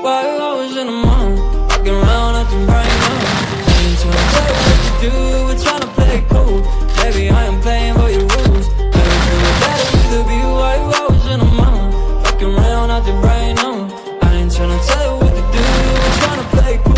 Why you always in the mind? Walking around acting right now. Ain't trying to tell you what to do, we're trying to play it cool. Baby, I am playing for your rules. Baby, feel better with the view. Why you always in the mind? Walking around acting right now. I ain't trying to tell you what to do, we're trying to play it cool.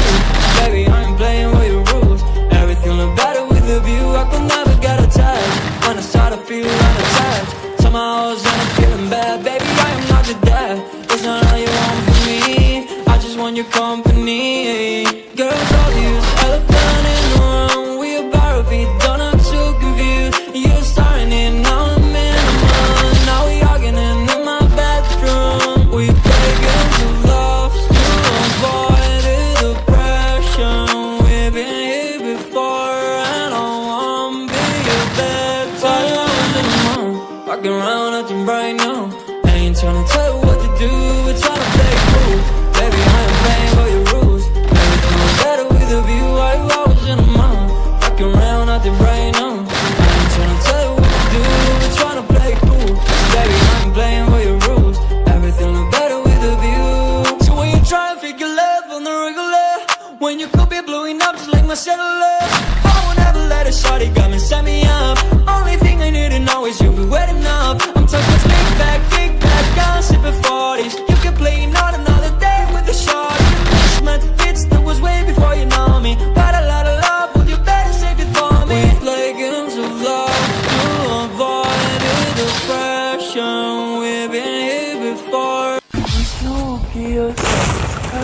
Baby, I am playing for your rules. Everything look better with the view. I could never get attached. When I start to feel unattached, somehow I was feeling bad. Baby, I am not your dad. It's not all you want from me. I just want your company. Girls, all use elephant in the room. We about to be done, I'm too confused. You're starting it, now I'm in a month. Now we arguing in my bedroom. We play games of love to avoid the depression. We've been here before and I won't be your bed. Why you always in the mind? Walking around acting right now. I ain't trying to tell you what to do, we're trying to play it cool. Baby, I am playing for your rules. Everything was better with a view. Why you always in the mind? Fucking around acting right now. I ain't trying to tell you what to do, we're trying to play it cool. Baby, I am playing for your rules. Everything look better with a view. So when you try and figure love on the regular, when you could be blowing up just like my cellular, I won't ever let a shawty come and set me up. Only thing I need to know is you be wet enough. I'm talking kick back, I'm sipping 40s. You can play not another day with a shawty. Mismatch fits, that was way before you know me. Got a lot of love, would you better save it for me? We play games of love to avoid the depression. We've been here before.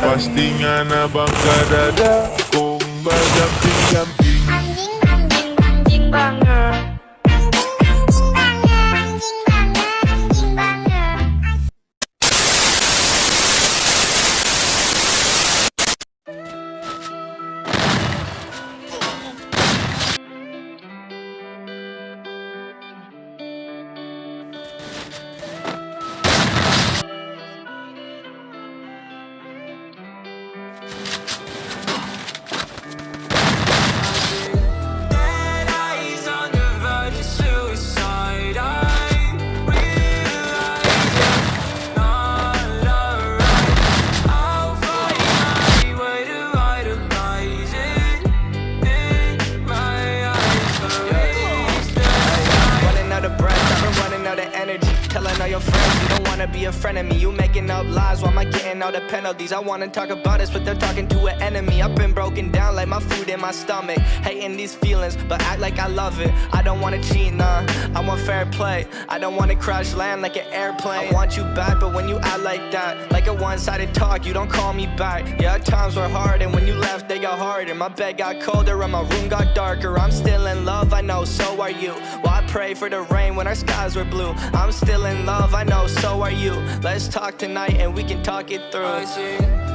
Postingan abang kadada kung berjamping-jamping. Anjing banger. Telling all your friends you don't wanna be a friend of me. You making up lies, why am I getting all the penalties? I wanna talk about this, but they're talking to an enemy. I've been broken down like my food in my stomach. Hating these feelings, but act like I love it. I don't wanna cheat, nah, I want fair play. I don't wanna crash land like an airplane. I want you back, but when you act like that, like a one-sided talk, you don't call me back. Yeah, times were hard, and when you left, they got harder. My bed got colder, and my room got darker. I'm still in love, I know, so are you. Well, I pray for the rain when our skies were blue. I'm still in love, I know, so are you. Let's talk tonight and we can talk it through.